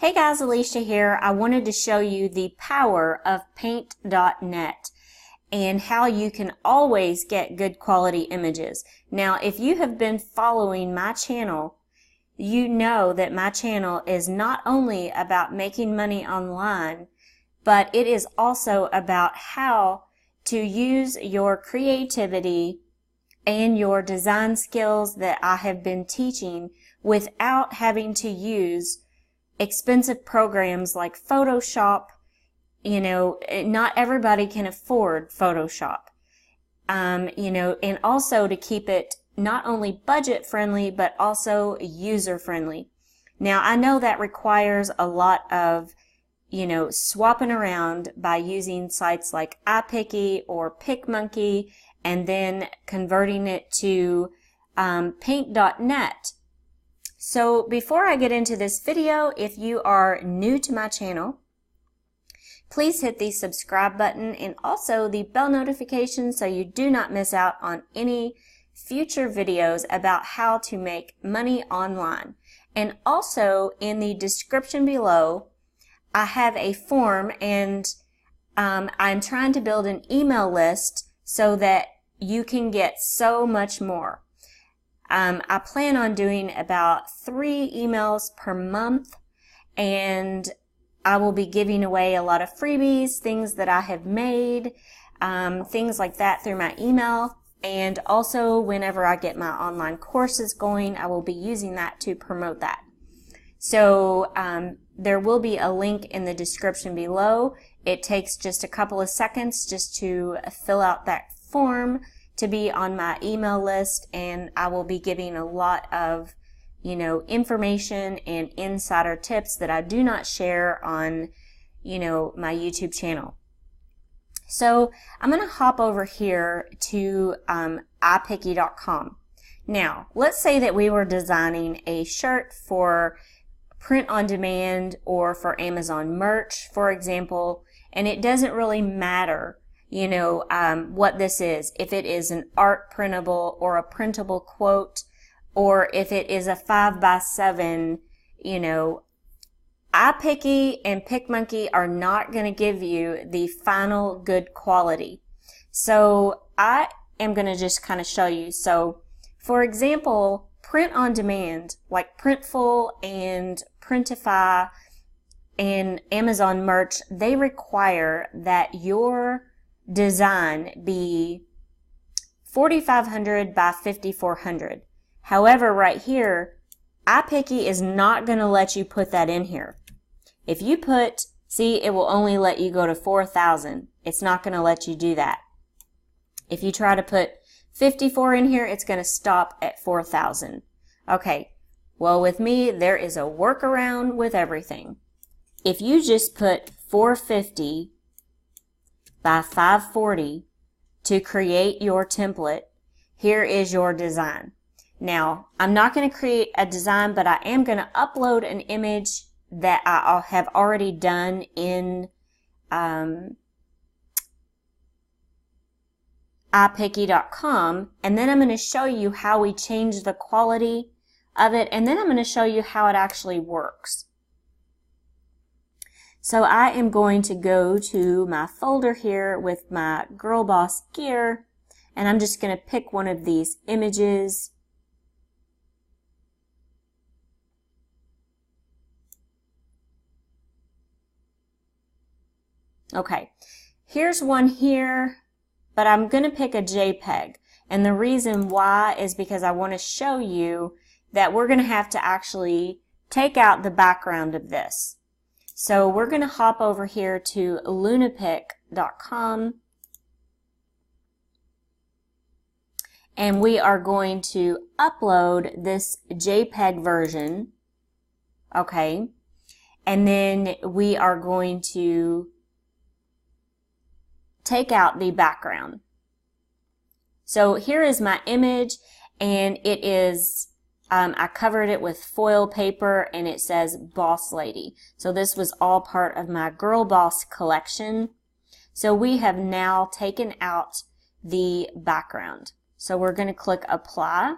Hey guys, Alicia here. I wanted to show you the power of Paint.net and how you can always get good quality images. Now, if you have been following my channel, you know that my channel is not only about making money online, but it is also about how to use your creativity and your design skills that I have been teaching without having to use expensive programs like Photoshop. Not everybody can afford Photoshop. And also to keep it not only budget friendly, but also user friendly. Now, I know that requires a lot of, swapping around by using sites like iPicky or PicMonkey and then converting it to Paint.net. So before I get into this video, if you are new to my channel, please hit the subscribe button and also the bell notification so you do not miss out on any future videos about how to make money online. And also in the description below, I have a form, and I'm trying to build an email list so that you can get so much more. I plan on doing about 3 emails per month, and I will be giving away a lot of freebies, things that I have made, things like that through my email. And also whenever I get my online courses going, I will be using that to promote that. So there will be a link in the description below. It takes just a couple of seconds just to fill out that form to be on my email list, and I will be giving a lot of, information and insider tips that I do not share on, my YouTube channel. So I'm going to hop over here to iPicky.com. Now, let's say that we were designing a shirt for print on demand or for Amazon merch, for example, and it doesn't really matter what this is, if it is an art printable or a printable quote, or if it is a 5x7, iPicky and PicMonkey are not going to give you the final good quality. So I am going to just kind of show you. So for example, print on demand like Printful and Printify and Amazon merch, they require that your design be 4,500 by 5,400. However, right here, iPicky is not going to let you put that in here. If you it will only let you go to 4,000. It's not going to let you do that. If you try to put 54 in here, it's going to stop at 4,000. Okay, well with me, there is a workaround with everything. If you just put 450 by 540 to create your template, here is your design. Now, I'm not going to create a design, but I am going to upload an image that I have already done in iPicky.com, and then I'm going to show you how we change the quality of it, and then I'm going to show you how it actually works. So I am going to go to my folder here with my Girl Boss gear, and I'm just going to pick one of these images. Okay, here's one here, but I'm going to pick a JPEG. And the reason why is because I want to show you that we're going to have to actually take out the background of this. So we're going to hop over here to lunapic.com, and we are going to upload this JPEG version, okay, and then we are going to take out the background. So here is my image, and it is I covered it with foil paper, and it says Boss Lady. So this was all part of my Girl Boss collection. So we have now taken out the background. So we're going to click Apply.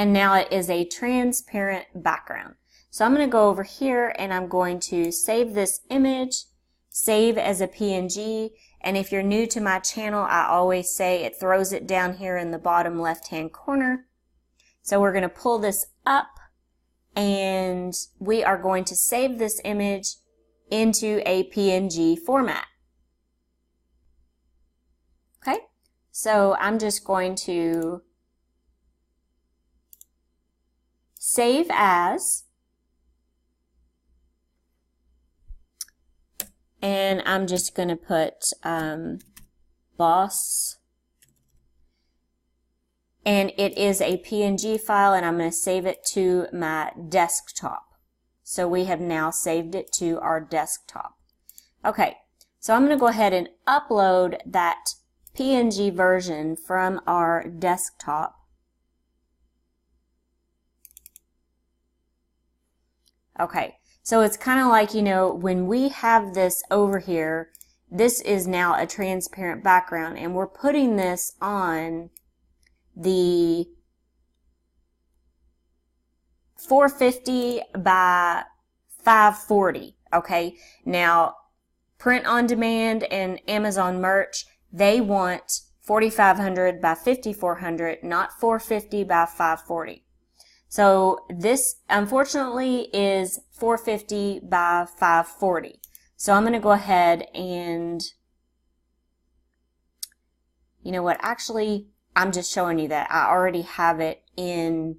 and now it is a transparent background. So I'm going to go over here and I'm going to save this image, save as a PNG, and if you're new to my channel, I always say it throws it down here in the bottom left-hand corner. So we're going to pull this up and we are going to save this image into a PNG format. Okay, so I'm just going to save as, and I'm just going to put boss, and it is a PNG file, and I'm going to save it to my desktop. So we have now saved it to our desktop. Okay, so I'm going to go ahead and upload that PNG version from our desktop. Okay, so it's kind of like, you know, when we have this over here, this is now a transparent background, and we're putting this on the 450 by 540. Okay, now print on demand and Amazon merch, they want 4500 by 5400, not 450 by 540. So this, unfortunately, is 450 by 540. So I'm going to go ahead and, you know what, actually, I'm just showing you that I already have it in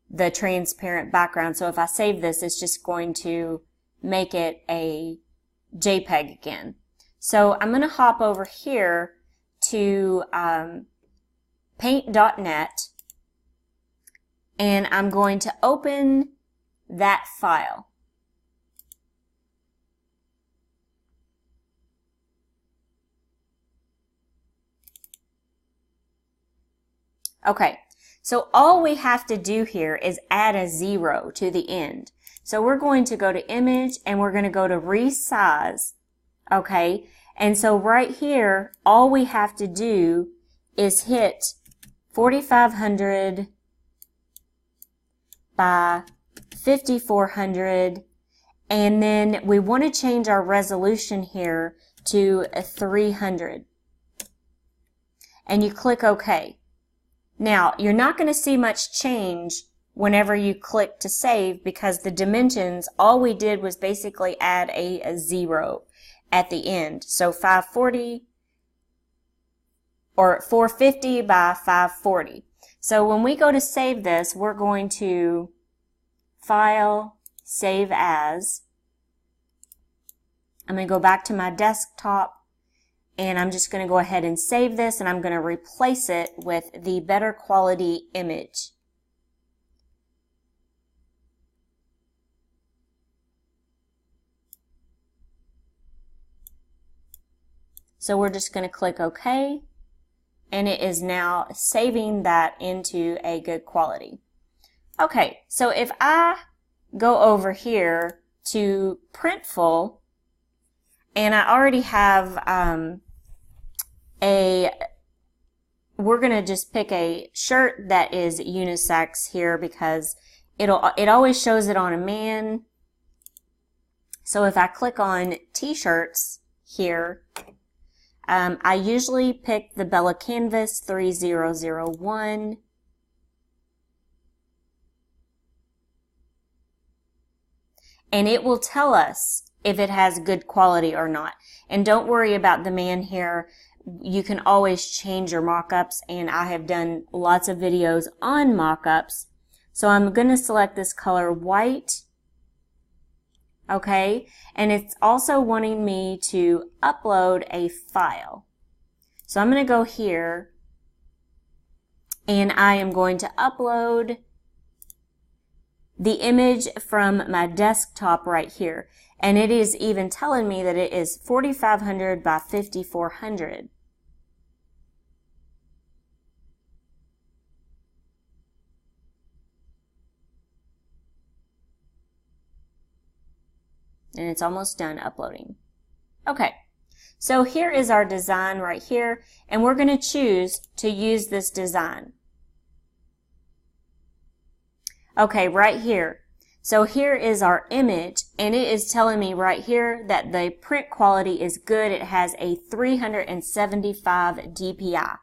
the transparent background. So if I save this, it's just going to make it a JPEG again. So I'm going to hop over here to paint.net. And I'm going to open that file. Okay, so all we have to do here is add a 0 to the end. So we're going to go to image and we're going to go to resize. Okay, and so right here, all we have to do is hit 4500 by 5400, and then we want to change our resolution here to 300, and you click OK. Now you're not going to see much change whenever you click to save, because the dimensions, all we did was basically add a 0 at the end. So 540 or 450 by 540. So when we go to save this, we're going to File, Save As. I'm going to go back to my desktop, and I'm just going to go ahead and save this, and I'm going to replace it with the better quality image. So we're just going to click OK. And it is now saving that into a good quality. Okay, so if I go over here to Printful, and I already have we're going to just pick a shirt that is unisex here, because it always shows it on a man. So if I click on t-shirts here, I usually pick the Bella Canvas 3001. And it will tell us if it has good quality or not. And don't worry about the man here. You can always change your mock-ups, and I have done lots of videos on mock-ups. So I'm going to select this color white. Okay, and it's also wanting me to upload a file. So I'm going to go here, and I am going to upload the image from my desktop right here. And it is even telling me that it is 4500 by 5400. And it's almost done uploading. Okay, so here is our design right here, and we're going to choose to use this design. Okay, right here. So here is our image, and it is telling me right here that the print quality is good. It has a 375 DPI.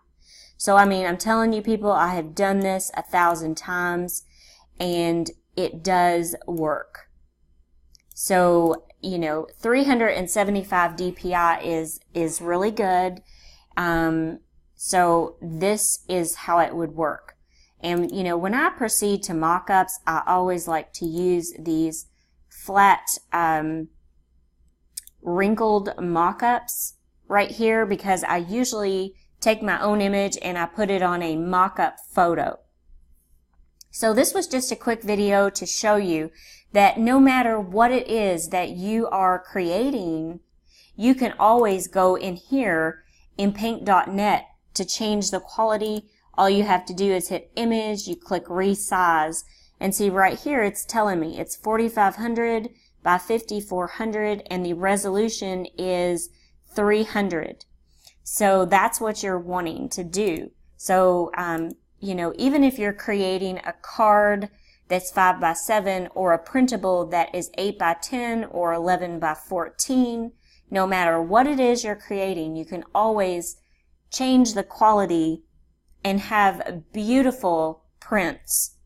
So, I mean, I'm telling you people, I have done this 1,000 times, and it does work. So, you know, 375 DPI is really good. So this is how it would work. And, you know, when I proceed to mock-ups, I always like to use these flat, wrinkled mock-ups right here, because I usually take my own image and I put it on a mock-up photo. So this was just a quick video to show you that no matter what it is that you are creating, you can always go in here in Paint.net to change the quality. All you have to do is hit image, you click resize, and see right here it's telling me it's 4500 by 5400 and the resolution is 300. So that's what you're wanting to do. So, you know, even if you're creating a card that's 5 by 7 or a printable that is 8 by 10 or 11 by 14, no matter what it is you're creating, you can always change the quality and have beautiful prints,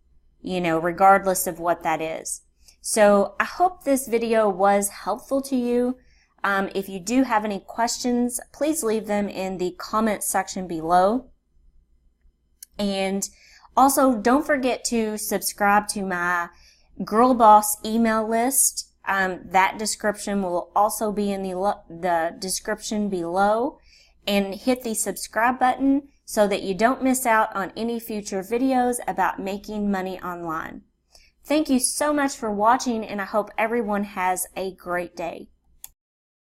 you know, regardless of what that is. So I hope this video was helpful to you. If you do have any questions, please leave them in the comment section below. And also, don't forget to subscribe to my Girl Boss email list. That description will also be in the description below. And hit the subscribe button so that you don't miss out on any future videos about making money online. Thank you so much for watching, and I hope everyone has a great day.